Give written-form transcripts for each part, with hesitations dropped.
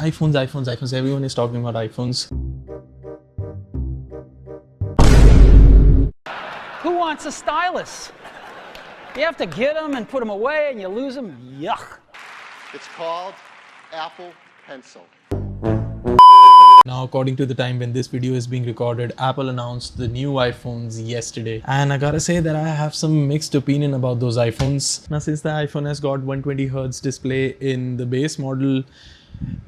iPhones. Everyone is talking about iPhones. Who wants a stylus? You have to get them and put them away and you lose them. Yuck. It's called Apple Pencil. Now, according to the time when this video is being recorded, Apple announced the new iPhones yesterday. And I gotta say that I have some mixed opinion about those iPhones. Now, since the iPhone has got 120Hz display in the base model,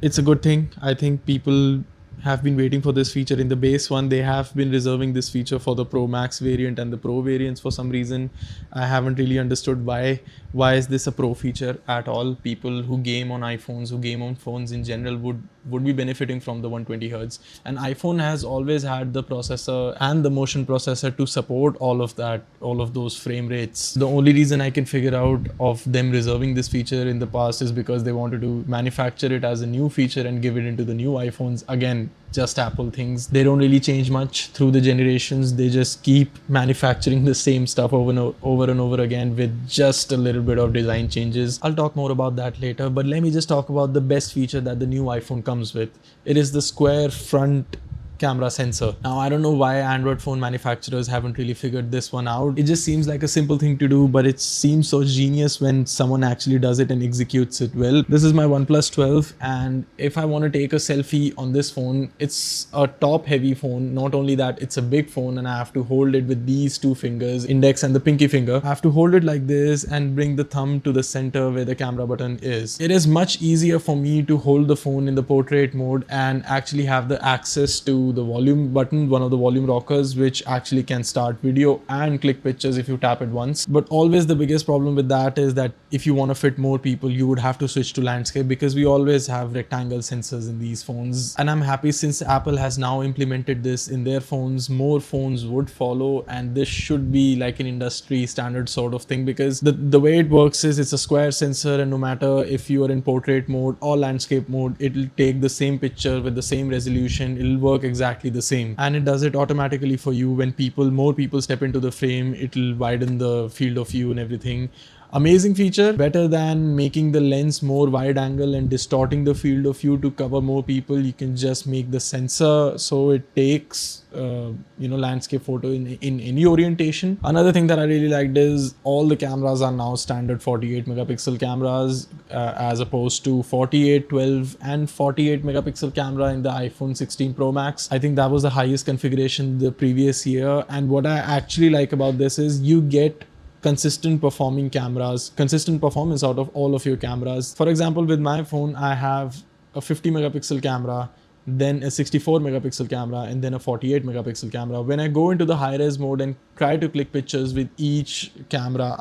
it's a good thing. I think people have been waiting for this feature. In the base one, they have been reserving this feature for the Pro Max variant and the Pro variants for some reason. I haven't really understood why is this a Pro feature at all. People who game on iPhones, who game on phones in general would be benefiting from the 120Hz. And iPhone has always had the processor and the motion processor to support all of that, all of those frame rates. The only reason I can figure out of them reserving this feature in the past is because they wanted to manufacture it as a new feature and give it into the new iPhones. Again, just Apple things. They don't really change much through the generations. They just keep manufacturing the same stuff over and over again with just a little bit of design changes. I'll talk more about that later, but let me just talk about the best feature that the new iPhone comes with. It is the square front camera sensor. Now, I don't know why Android phone manufacturers haven't really figured this one out. It just seems like a simple thing to do, but it seems so genius when someone actually does it and executes it well. This is my OnePlus 12, and if I want to take a selfie on this phone, it's a top heavy phone. Not only that, it's a big phone and I have to hold it with these two fingers, index and the pinky finger. I have to hold it like this and bring the thumb to the center where the camera button is. It is much easier for me to hold the phone in the portrait mode and actually have the access to the volume button, one of the volume rockers, which actually can start video and click pictures if you tap it once. But always the biggest problem with that is that if you want to fit more people, you would have to switch to landscape because we always have rectangle sensors in these phones. And I'm happy since Apple has now implemented this in their phones, more phones would follow, and this should be like an industry standard sort of thing, because the way it works is it's a square sensor, and no matter if you are in portrait mode or landscape mode, it'll take the same picture with the same resolution. It'll work exactly the same, and it does it automatically for you. When more people step into the frame, it'll widen the field of view and everything. Amazing feature, better than making the lens more wide angle and distorting the field of view to cover more people. You can just make the sensor so it takes landscape photo in any orientation. Another thing that I really liked is all the cameras are now standard 48 megapixel cameras as opposed to 48, 12 and 48 megapixel camera in the iPhone 16 Pro Max. I think that was the highest configuration the previous year, and what I actually like about this is you get consistent performance out of all of your cameras. For example, with my phone, I have a 50 megapixel camera, then a 64 megapixel camera, and then a 48 megapixel camera. When I go into the high res mode and try to click pictures with each camera,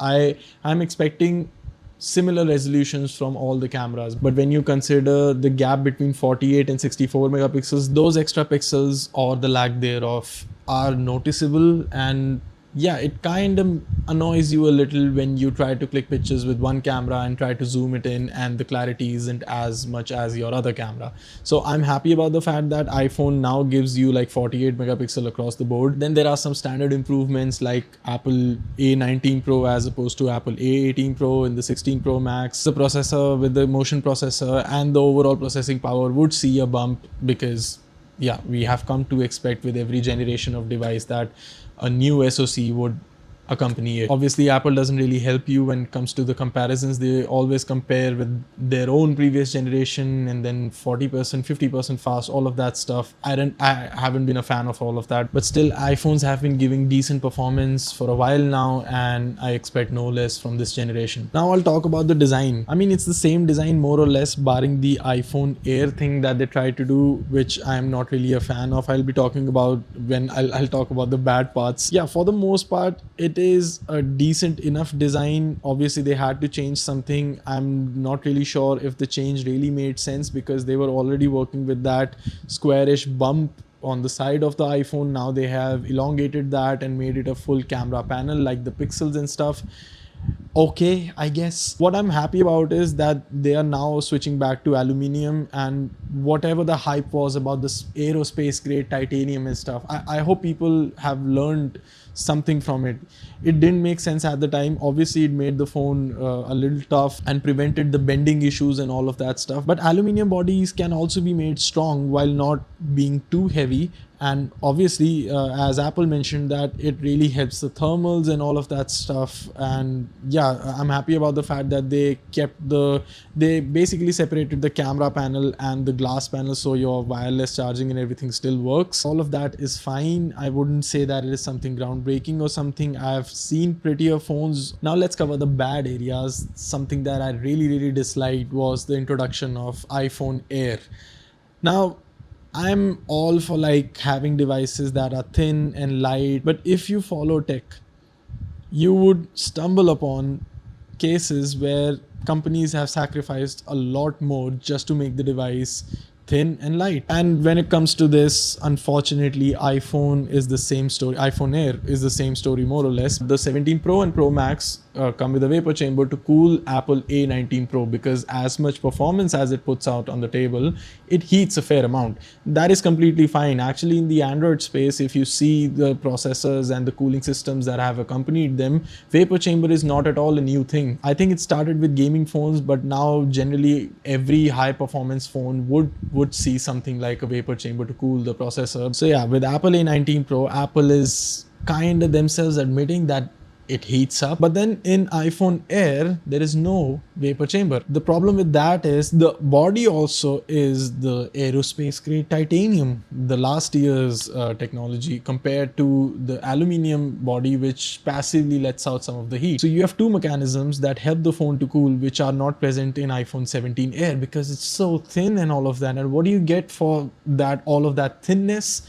I'm expecting similar resolutions from all the cameras. But when you consider the gap between 48 and 64 megapixels, those extra pixels or the lag thereof are noticeable, and yeah, it kind of annoys you a little when you try to click pictures with one camera and try to zoom it in and the clarity isn't as much as your other camera. So I'm happy about the fact that iPhone now gives you like 48 megapixel across the board. Then there are some standard improvements like Apple A19 Pro as opposed to Apple A18 Pro in the 16 Pro Max. The processor with the motion processor and the overall processing power would see a bump because yeah, we have come to expect with every generation of device that a new SoC would accompany it. Obviously, Apple doesn't really help you when it comes to the comparisons. They always compare with their own previous generation and then 40%, 50% fast, all of that stuff. I haven't been a fan of all of that, but still iPhones have been giving decent performance for a while now, and I expect no less from this generation. Now I'll talk about the design. I mean, it's the same design more or less, barring the iPhone Air thing that they tried to do, which I'm not really a fan of. I'll be talking about when I'll talk about the bad parts. Yeah, for the most part, it is a decent enough design. Obviously, they had to change something. I'm not really sure if the change really made sense because they were already working with that squarish bump on the side of the iPhone. Now they have elongated that and made it a full camera panel like the pixels and stuff. okay, I guess. What I'm happy about is that they are now switching back to aluminium, and whatever the hype was about this aerospace grade titanium and stuff, I hope people have learned something from it. It didn't make sense at the time. Obviously, it made the phone a little tough and prevented the bending issues and all of that stuff. But aluminium bodies can also be made strong while not being too heavy. And obviously, as Apple mentioned, that it really helps the thermals and all of that stuff. And yeah, I'm happy about the fact that they basically separated the camera panel and the glass panel, so your wireless charging and everything still works. All of that is fine. I wouldn't say that it is something groundbreaking or something. I've seen prettier phones. Now let's cover the bad areas. Something that I really disliked was the introduction of iPhone Air. Now, I'm all for like having devices that are thin and light, but if you follow tech, you would stumble upon cases where companies have sacrificed a lot more just to make the device thin and light. And when it comes to this, unfortunately, iPhone is the same story. iPhone Air is the same story, more or less. The 17 Pro and Pro Max come with a vapor chamber to cool Apple A19 Pro, because as much performance as it puts out on the table, it heats a fair amount. That is completely fine. Actually, in the Android space, if you see the processors and the cooling systems that have accompanied them, vapor chamber is not at all a new thing. I think it started with gaming phones, but now generally every high performance phone would see something like a vapor chamber to cool the processor. So yeah, with Apple A19 Pro, Apple is kind of themselves admitting that it heats up. But then in iPhone Air, there is no vapor chamber. The problem with that is the body also is the aerospace grade titanium, the last year's technology, compared to the aluminium body, which passively lets out some of the heat. So you have two mechanisms that help the phone to cool, which are not present in iPhone 17 Air, because it's so thin and all of that. And what do you get for that, all of that thinness?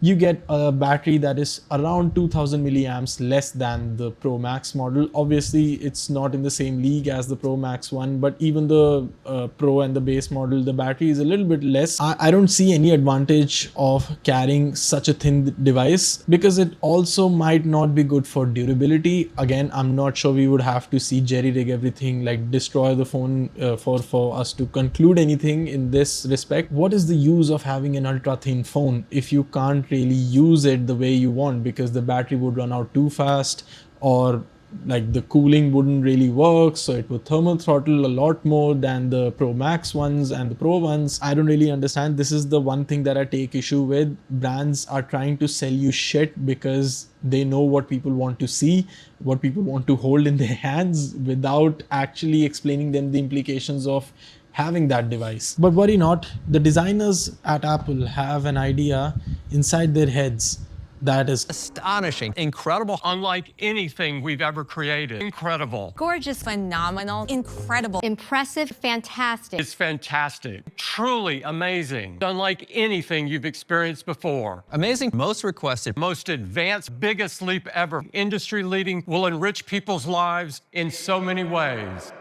You get a battery that is around 2000 milliamps less than the Pro Max model. Obviously, it's not in the same league as the Pro Max one, but even the Pro and the base model, the battery is a little bit less. I don't see any advantage of carrying such a thin device, because it also might not be good for durability. Again, I'm not sure we would have to see jerry rig everything, like destroy the phone for us to conclude anything in this respect. What is the use of having an ultra thin phone if you can't really use it the way you want, because the battery would run out too fast, or like the cooling wouldn't really work, so it would thermal throttle a lot more than the Pro Max ones and the Pro ones. I don't really understand. This is the one thing that I take issue with. Brands are trying to sell you shit because they know what people want to see, what people want to hold in their hands, without actually explaining them the implications of having that device. But worry not, the designers at Apple have an idea inside their heads that is astonishing, incredible, unlike anything we've ever created. Incredible. Gorgeous, phenomenal, incredible, impressive, fantastic. It's fantastic, truly amazing, unlike anything you've experienced before. Amazing, most requested, Most advanced, biggest leap ever, industry leading, will enrich people's lives in so many ways.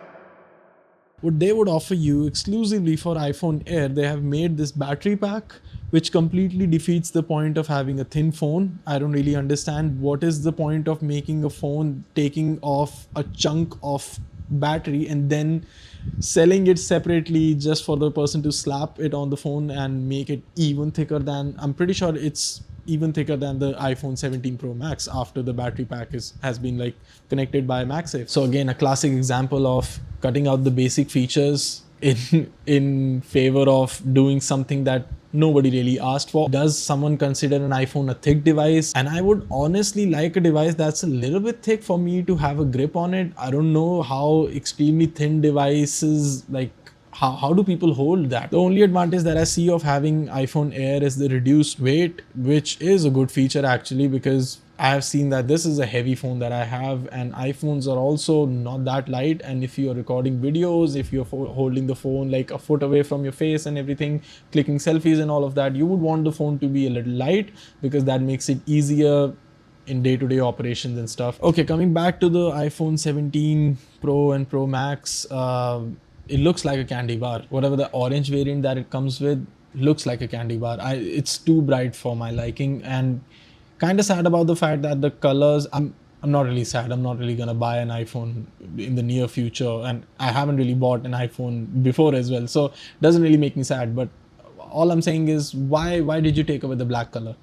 what they would offer you exclusively for iPhone Air. They have made this battery pack, which completely defeats the point of having a thin phone. I don't really understand what is the point of making a phone, taking off a chunk of battery and then selling it separately just for the person to slap it on the phone and make it even thicker than, I'm pretty sure it's even thicker than the iPhone 17 Pro Max after the battery pack has been like connected by MagSafe. So again, a classic example of cutting out the basic features in favor of doing something that nobody really asked for. Does someone consider an iPhone a thick device? And I would honestly like a device that's a little bit thick for me to have a grip on it. I don't know how extremely thin devices, like how do people hold that? The only advantage that I see of having iPhone Air is the reduced weight, which is a good feature actually, because I have seen that this is a heavy phone that I have, and iPhones are also not that light. And if you are recording videos, if you're holding the phone like a foot away from your face and everything, clicking selfies and all of that, you would want the phone to be a little light, because that makes it easier in day-to-day operations and stuff. Okay, coming back to the iPhone 17 Pro and Pro Max, it looks like a candy bar. Whatever the orange variant that it comes with looks like a candy bar. It's too bright for my liking, and kind of sad about the fact that the colors, I'm not really sad. I'm not really gonna buy an iPhone in the near future, and I haven't really bought an iPhone before as well, so it doesn't really make me sad. But all I'm saying is, why did you take away the black color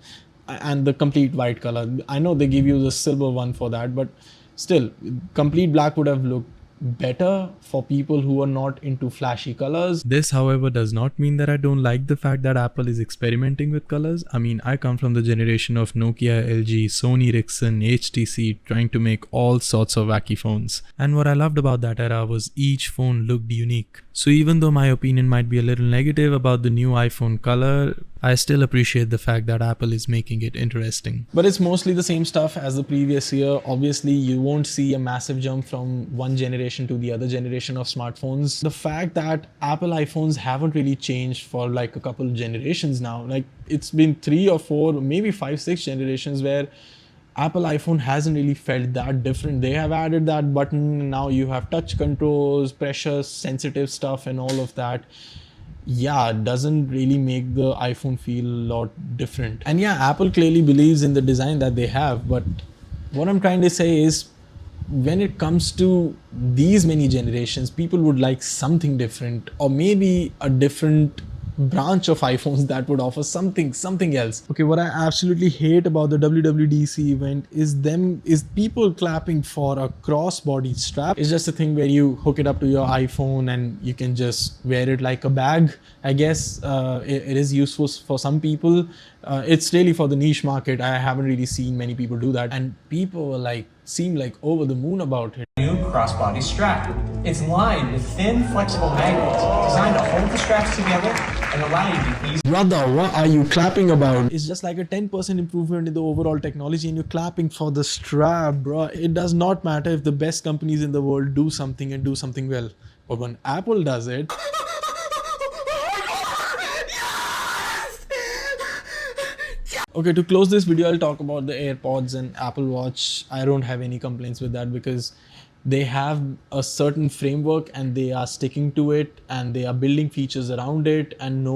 and the complete white color? I know they give you the silver one for that, but still, complete black would have looked better for people who are not into flashy colors. This, however, does not mean that I don't like the fact that Apple is experimenting with colors. I mean, I come from the generation of Nokia, LG, Sony Ericsson, HTC trying to make all sorts of wacky phones. And what I loved about that era was each phone looked unique. So even though my opinion might be a little negative about the new iPhone color, I still appreciate the fact that Apple is making it interesting. But it's mostly the same stuff as the previous year. Obviously, you won't see a massive jump from one generation to the other generation of smartphones. The fact that Apple iPhones haven't really changed for like a couple of generations now. Like it's been 3 or 4, maybe 5, 6 generations where Apple iPhone hasn't really felt that different. They have added that button. Now you have touch controls, pressure sensitive stuff and all of that. Yeah, it doesn't really make the iPhone feel a lot different. And yeah, Apple clearly believes in the design that they have, but what I'm trying to say is when it comes to these many generations, people would like something different, or maybe a different branch of iPhones that would offer something else. Okay, what I absolutely hate about the WWDC event is people clapping for a crossbody strap. It's just a thing where you hook it up to your iPhone and you can just wear it like a bag. I guess it is useful for some people. It's really for the niche market. I haven't really seen many people do that, and people were seem like over the moon about it. New crossbody strap. It's lined with thin, flexible magnets designed to hold the straps together and allow you to easily. Brother, what are you clapping about? It's just like a 10% improvement in the overall technology, and you're clapping for the strap, bro. It does not matter if the best companies in the world do something and do something well, but when Apple does it. Okay, to close this video, I'll talk about the AirPods and Apple Watch. I don't have any complaints with that because they have a certain framework and they are sticking to it and they are building features around it, and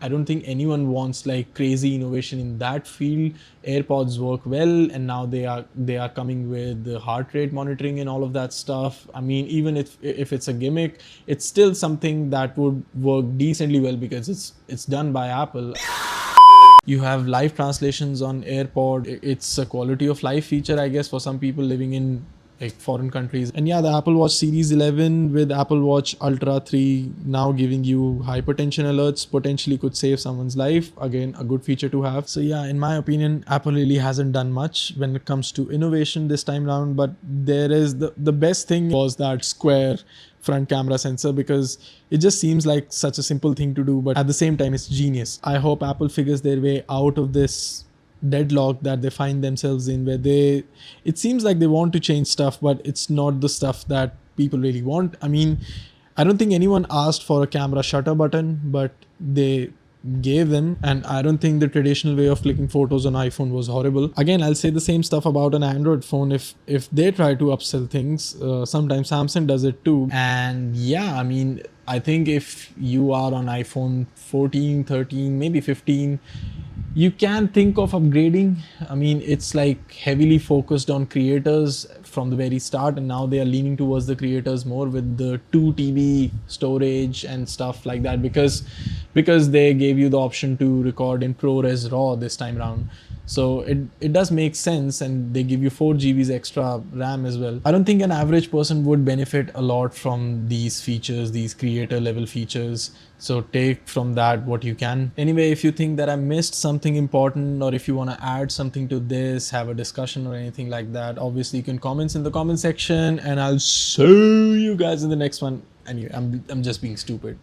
I don't think anyone wants like crazy innovation in that field. AirPods work well, and now they are coming with the heart rate monitoring and all of that stuff. I mean, even if it's a gimmick, it's still something that would work decently well because it's done by Apple. You have live translations on AirPod. It's a quality of life feature, I guess, for some people living in like foreign countries. And yeah, the Apple Watch Series 11 with Apple Watch Ultra 3 now giving you hypertension alerts potentially could save someone's life. Again, a good feature to have. So yeah, in my opinion, Apple really hasn't done much when it comes to innovation this time around. But there is the best thing was that square front camera sensor, because it just seems like such a simple thing to do, but at the same time it's genius. I hope Apple figures their way out of this deadlock that they find themselves in, where it seems like they want to change stuff, but it's not the stuff that people really want. I mean, I don't think anyone asked for a camera shutter button, but they gave them, and I don't think the traditional way of clicking photos on iPhone was horrible. Again, I'll say the same stuff about an Android phone. If they try to upsell things, sometimes Samsung does it too. And yeah, I mean, I think if you are on iPhone 14, 13, maybe 15, you can think of upgrading. I mean, it's like heavily focused on creators from the very start, and now they are leaning towards the creators more with the 2 TB storage and stuff like that, because they gave you the option to record in ProRes RAW this time around. So it does make sense, and they give you 4 GBs extra RAM as well. I don't think an average person would benefit a lot from these features, these creator level features. So take from that what you can. Anyway, if you think that I missed something important, or if you want to add something to this, have a discussion or anything like that, obviously you can comment in the comment section, and I'll see you guys in the next one. Anyway, I'm just being stupid.